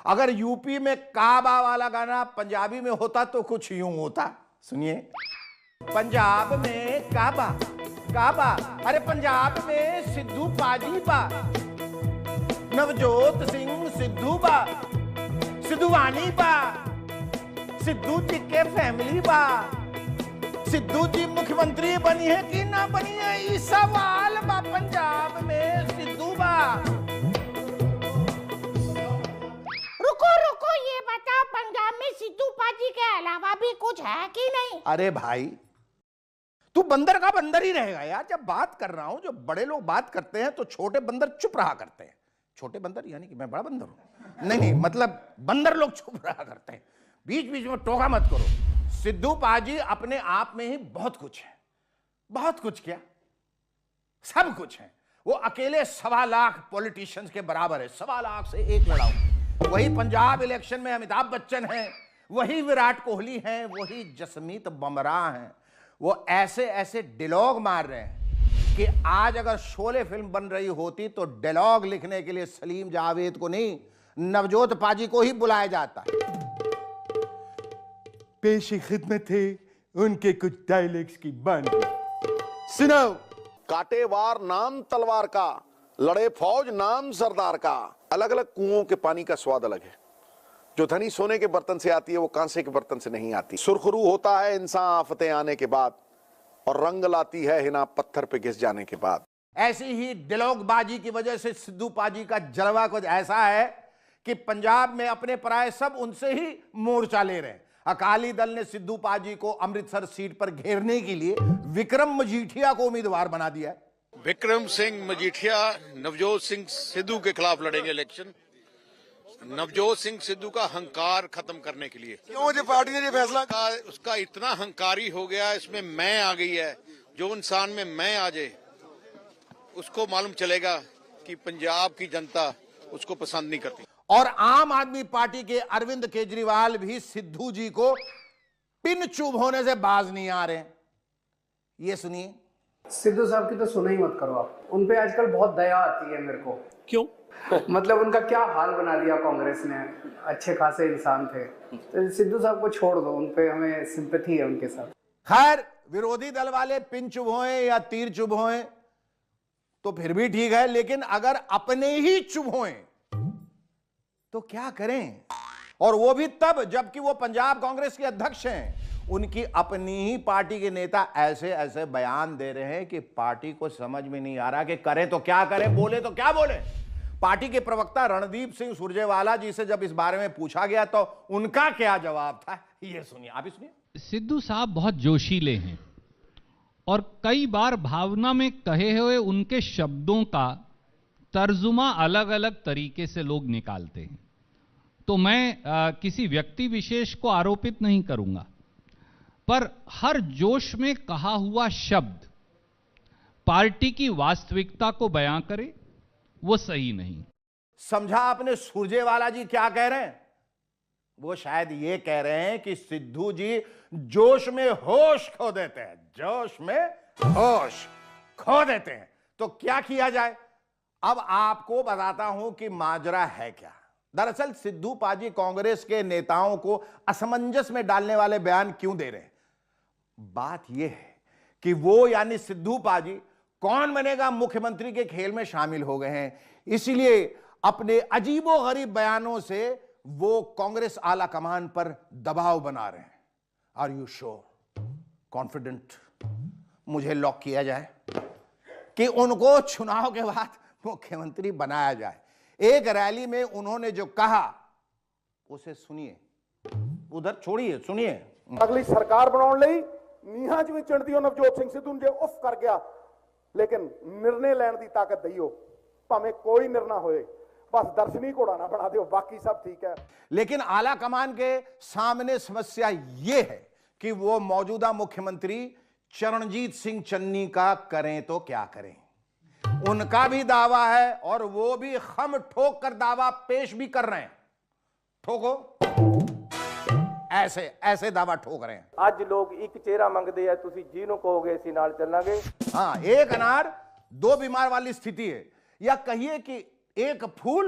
अगर यूपी में काबा वाला गाना पंजाबी में होता तो कुछ यूं होता, सुनिए। पंजाब में काबा काबा, अरे पंजाब में सिद्धू पाजी बा, नवजोत सिंह सिद्धू बा, सिद्धूवानी बा, सिद्धू जी के फैमिली बा, सिद्धू जी मुख्यमंत्री बनी है कि ना बनी है, इस सवाल बा पंजाब में सिद्धू बा। रुको रुको, ये बता पंजाब में सिद्धू पाजी के अलावा भी कुछ है कि नहीं? अरे भाई तू बंदर का बंदर ही रहेगा यार। जब बात कर रहा हूं, जो बड़े लोग बात करते हैं तो छोटे बंदर चुप रहा करते हैं। छोटे बंदर यानी कि मैं बड़ा बंदर हूं? नहीं, मतलब बंदर लोग चुप रहा करते हैं, बीच बीच में टोका मत करो। सिद्धू पाजी अपने आप में ही बहुत कुछ है, बहुत कुछ, क्या सब कुछ है। वो अकेले 1.25 लाख पॉलिटिशियंस के बराबर है, 1.25 लाख से एक लड़ाऊ। वही पंजाब इलेक्शन में अमिताभ बच्चन है, वही विराट कोहली है, वही जसमीत बुमराह है। वो ऐसे ऐसे डिलॉग मार रहे हैं कि आज अगर शोले फिल्म बन रही होती तो डिलॉग लिखने के लिए सलीम जावेद को नहीं, नवजोत पाजी को ही बुलाया जाता। पेशी खिदमत है उनके कुछ डायलॉग्स की बात सुनो। कांटेवार नाम तलवार का, लड़े फौज नाम सरदार का। अलग अलग कुओं के पानी का स्वाद अलग है। जो धनी सोने के बर्तन से आती है वो कांसे के बर्तन से नहीं आती। सुरखरू होता है इंसान आफतें आने के बाद, और रंग लाती है हिना पत्थर पे घिस जाने के बाद। ऐसी ही डिलॉगबाजी की वजह से सिद्धू पाजी का जलवा कुछ ऐसा है कि पंजाब में अपने पराये सब उनसे ही मोर्चा ले रहे हैं। अकाली दल ने सिद्धू पाजी को अमृतसर सीट पर घेरने के लिए विक्रम मजीठिया को उम्मीदवार बना दिया है। विक्रम सिंह मजीठिया नवजोत सिंह सिद्धू के खिलाफ लड़ेंगे इलेक्शन, नवजोत सिंह सिद्धू का हंकार खत्म करने के लिए। क्यों जी पार्टी ने ये फैसला का उसका इतना हंकारी हो गया, इसमें मैं आ गई है। जो इंसान में मैं आ जाए उसको मालूम चलेगा कि पंजाब की जनता उसको पसंद नहीं करती। और आम आदमी पार्टी के अरविंद केजरीवाल भी सिद्धू जी को पिन चुभ होने से बाज नहीं आ रहे। ये सुनिए। सिद्धू साहब की तो सुना ही मत करो आप, उन पे आजकल बहुत दया आती है मेरे को। क्यों? मतलब उनका क्या हाल बना दिया कांग्रेस ने, अच्छे खासे इंसान थे। तो सिद्धू साहब को छोड़ दो, उन पे हमें सिंपैथी है उनके साथ। खैर विरोधी दल वाले पिन चुभ होए या तीर चुभ होए तो फिर भी ठीक है, लेकिन अगर अपने ही चुभ होए तो क्या करें? और वो भी तब जबकि वो पंजाब कांग्रेस के अध्यक्ष हैं। उनकी अपनी ही पार्टी के नेता ऐसे ऐसे बयान दे रहे हैं कि पार्टी को समझ में नहीं आ रहा कि करें तो क्या करें, बोले तो क्या बोले। पार्टी के प्रवक्ता रणदीप सिंह सुरजेवाला जी से जब इस बारे में पूछा गया तो उनका क्या जवाब था, ये सुनिए, आप ही सुनिए। सिद्धू साहब बहुत जोशीले हैं और कई बार भावना में कहे हुए उनके शब्दों का तर्जुमा अलग अलग तरीके से लोग निकालते हैं। तो मैं किसी व्यक्ति विशेष को आरोपित नहीं करूंगा, पर हर जोश में कहा हुआ शब्द पार्टी की वास्तविकता को बयां करे वो सही नहीं। समझा आपने सुरजेवाला जी क्या कह रहे हैं? वो शायद ये कह रहे हैं कि सिद्धू जी जोश में होश खो देते हैं, जोश में होश खो देते हैं। तो क्या किया जाए? अब आपको बताता हूं कि माजरा है क्या। दरअसल सिद्धू पाजी कांग्रेस के नेताओं को असमंजस में डालने वाले बयान क्यों दे रहे हैं? बात यह है कि वो यानी सिद्धू पाजी कौन बनेगा मुख्यमंत्री के खेल में शामिल हो गए हैं। इसलिए अपने अजीबोगरीब बयानों से वो कांग्रेस आला कमान पर दबाव बना रहे हैं। आर यू श्योर, कॉन्फिडेंट मुझे लॉक किया जाए कि उनको चुनाव के बाद मुख्यमंत्री बनाया जाए? एक रैली में उन्होंने जो कहा उसे सुनिए, उधर छोड़िए, सुनिए। अगली सरकार बनाने ਲਈ ਨੀਹਾਂ 'ਚ ਵੀ ਚਿਣਦੀ ਉਹ ਨਵਜੋਤ ਸਿੰਘ ਸਿੱਧੂ ਨੂੰ ਜੇ ਉਫ ਕਰ ਗਿਆ, लेकिन निर्णय ਲੈਣ ਦੀ ਤਾਕਤ ਦਈਓ, ਭਾਵੇਂ ਕੋਈ ਨਿਰਣਾ ਹੋਏ, बस दर्शनी घोड़ा ना बना दो, बाकी सब ठीक है। लेकिन आला कमान के सामने समस्या यह है कि वो मौजूदा मुख्यमंत्री चरणजीत सिंह चन्नी का करें तो क्या करें। उनका भी दावा है और वो भी खम ठोक कर दावा पेश भी कर रहे हैं। ठोको, ऐसे ऐसे दावा ठोक रहे हैं। आज लोग एक चेहरा मंगते हैं, तुसी जिन्हों कहोगे इसी नाल चलांगे। हाँ, एक अनार दो बीमार वाली स्थिति है, या कहिए कि एक फूल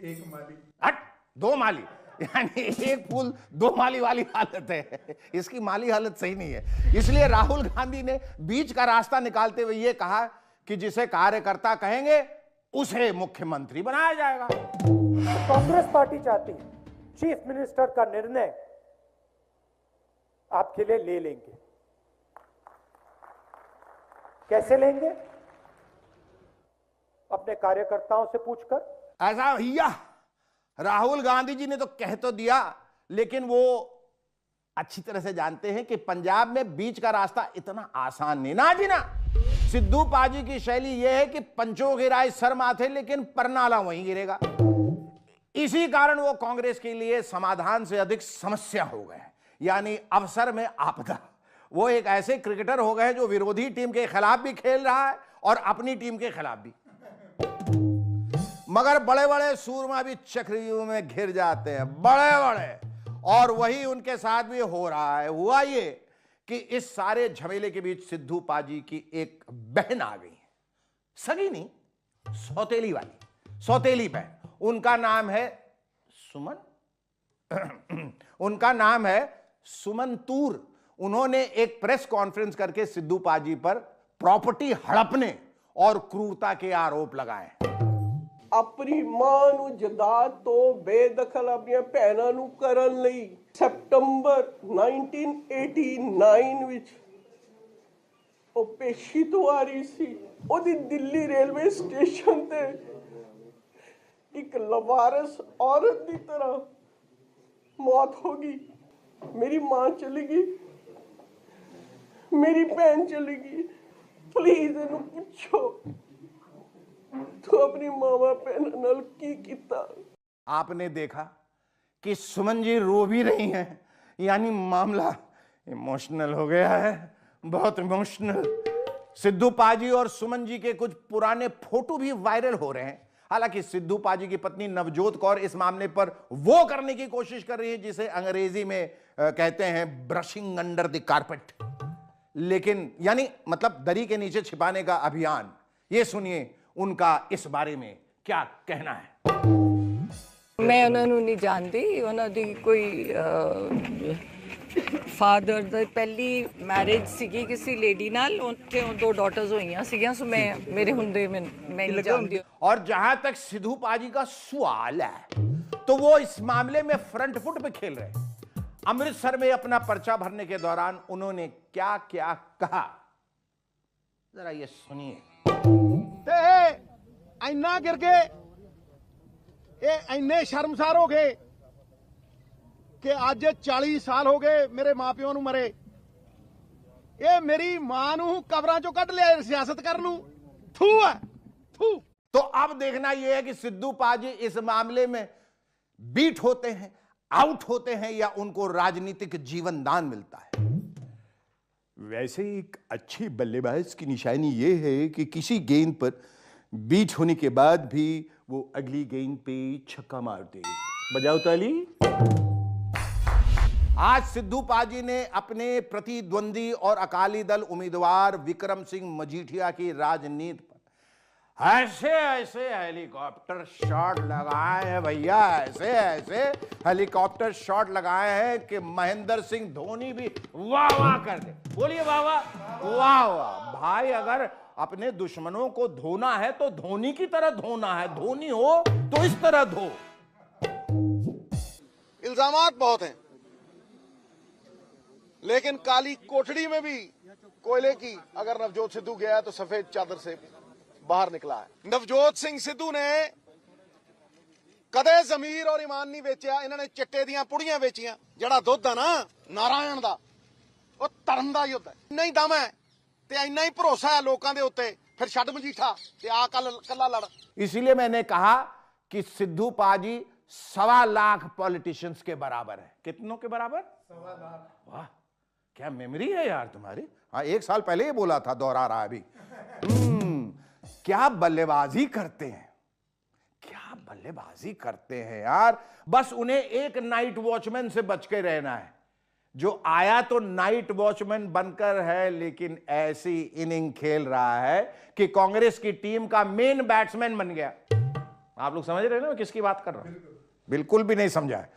एक माली, हट, दो माली, यानी एक पुल दो माली वाली हालत है। इसकी माली हालत सही नहीं है। इसलिए राहुल गांधी ने बीच का रास्ता निकालते हुए यह कहा कि जिसे कार्यकर्ता कहेंगे उसे मुख्यमंत्री बनाया जाएगा। कांग्रेस पार्टी चाहती है चीफ मिनिस्टर का निर्णय आपके लिए ले लेंगे। कैसे लेंगे? अपने कार्यकर्ताओं से पूछकर। ऐसा भैया राहुल गांधी जी ने तो कह तो दिया, लेकिन वो अच्छी तरह से जानते हैं कि पंजाब में बीच का रास्ता इतना आसान नहीं ना जी ना। सिद्धू पाजी की शैली यह है कि पंचों गिराए सर माथे, लेकिन परनाला वहीं गिरेगा। इसी कारण वो कांग्रेस के लिए समाधान से अधिक समस्या हो गए, यानी अवसर में आपदा। वो एक ऐसे क्रिकेटर हो गए जो विरोधी टीम के खिलाफ भी खेल रहा है और अपनी टीम के खिलाफ भी। मगर बड़े बड़े सूरमा भी चक्रव्यूह में घिर जाते हैं, बड़े बड़े, और वही उनके साथ भी हो रहा है। हुआ ये कि इस सारे झमेले के बीच सिद्धू पाजी की एक बहन आ गई है, सगी नहीं, सौतेली वाली, सौतेली बहन। उनका नाम है सुमन, उनका नाम है सुमन तूर। उन्होंने एक प्रेस कॉन्फ्रेंस करके सिद्धू पाजी पर प्रॉपर्टी हड़पने और क्रूरता के आरोप लगाए। अपनी मां ਨੂੰ ਜਦਾਦ ਤੋਂ ਬੇਦਖਲ ਆਪਣੀਆਂ ਭੈਣਾਂ ਨੂੰ ਕਰਨ ਲਈ ਸਤੰਬਰ 1989 ਵਿੱਚ ਉਹ ਪੇਸ਼ੀ ਤੋਂ ਆ ਰਹੀ ਸੀ। ਉਹਦੀ ਦਿੱਲੀ ਰੇਲਵੇ ਸਟੇਸ਼ਨ ਤੇ ਇੱਕ ਲਵਾਰਸ ਔਰਤ ਦੀ ਤਰ੍ਹਾਂ ਮੌਤ ਹੋ ਗਈ। ਮੇਰੀ ਮਾਂ ਚਲੀ ਗਈ, ਮੇਰੀ ਭੈਣ ਚਲੀ ਗਈ। प्लीज ਇਹਨੂੰ ਪੁੱਛੋ तो अपनी मामा बहन नल की किता। आपने देखा कि सुमन जी रो भी रही हैं, यानी मामला इमोशनल हो गया है, बहुत इमोशनल। सिद्धू पाजी और सुमन जी के कुछ पुराने फोटो भी वायरल हो रहे हैं। हालांकि सिद्धू पाजी की पत्नी नवजोत कौर इस मामले पर वो करने की कोशिश कर रही है जिसे अंग्रेजी में कहते हैं ब्रशिंग अंडर द कारपेट, लेकिन यानी मतलब दरी के नीचे छिपाने का अभियान। ये सुनिए उनका इस बारे में क्या कहना है। मैं उन्होंने नहीं जानती, उन्होंने कोई फादर दी पहली मैरिज सीगी किसी लेडी नाल, उनके दो डॉटर्स होईयां सीगियां, सो मैं मेरे हुंदे मैं नहीं जानती। और जहां तक सिद्धू पाजी का सवाल है तो वो इस मामले में फ्रंट फुट पे खेल रहे हैं। अमृतसर में अपना पर्चा भरने के दौरान उन्होंने क्या क्या कहा, जरा ये सुनिए। इन्ना गिर गए, इन्ने शर्मसार हो गए कि अज 40 साल हो गए मेरे मां प्यो नूं मरे। ये मेरी मां नूं कबरां चों कढ लिया सियासत करन नूं। थू है थू। तो अब देखना यह है कि सिद्धू पाजी इस मामले में बीट होते हैं, आउट होते हैं, या उनको राजनीतिक जीवन दान मिलता है। वैसे एक अच्छी बल्लेबाज की निशानी यह है कि किसी गेंद पर बीट होने के बाद भी वो अगली गेंद पे छक्का मारते। बजाओ ताली। आज सिद्धू पाजी ने अपने प्रतिद्वंदी और अकाली दल उम्मीदवार विक्रम सिंह मजीठिया की राजनीति पर ऐसे ऐसे हेलीकॉप्टर शॉट लगाए हैं भैया, ऐसे ऐसे हेलीकॉप्टर शॉट लगाए हैं कि महेंद्र सिंह धोनी भी वाह वाह कर दे। बोलिए वाह वाह वाह वाह। भाई अगर अपने दुश्मनों को धोना है तो धोनी की तरह धोना है, धोनी हो तो इस तरह धो। इल्जामात बहुत हैं, लेकिन काली कोठड़ी में भी कोयले की अगर नवजोत सिद्धू गया है तो सफेद चादर से बाहर निकला है। नवजोत सिंह सिद्धू ने कदे जमीर और ईमान नहीं बेचा। इन्होंने चिट्टे दियां पुड़ियां बेचियां। जड़ा दुध है ना नारायण दा, वो धर्म दा युद्ध है। इन्ना ही दम है ते इन्ना ही भरोसा है लोगों के उत्ते, फिर छड़ मजीठा ते आ कल्ला लड़। इसीलिए मैंने कहा कि सिद्धू पाजी 1.25 लाख पॉलिटिशियंस के बराबर है। कितनों के बराबर? 1.25 लाख। वाह क्या मेमोरी है यार तुम्हारी। हाँ 1 साल पहले ही बोला था, दोहरा रहा अभी। क्या बल्लेबाजी करते हैं, क्या बल्लेबाजी करते हैं यार। बस उन्हें एक नाइट वॉचमैन से बच के रहना है, जो आया तो नाइट वॉचमैन बनकर है, लेकिन ऐसी इनिंग खेल रहा है कि कांग्रेस की टीम का मेन बैट्समैन बन गया। आप लोग समझ रहे हैं ना मैं किसकी बात कर रहा हूं? बिल्कुल भी नहीं समझा है।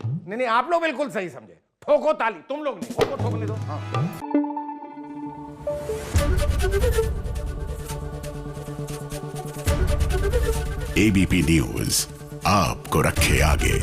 नहीं, आप लोग बिल्कुल सही समझे। ठोको ताली, तुम लोग नहीं, ठोको, ठोक ले दो। हाँ। एबीपी न्यूज आपको रखे आगे।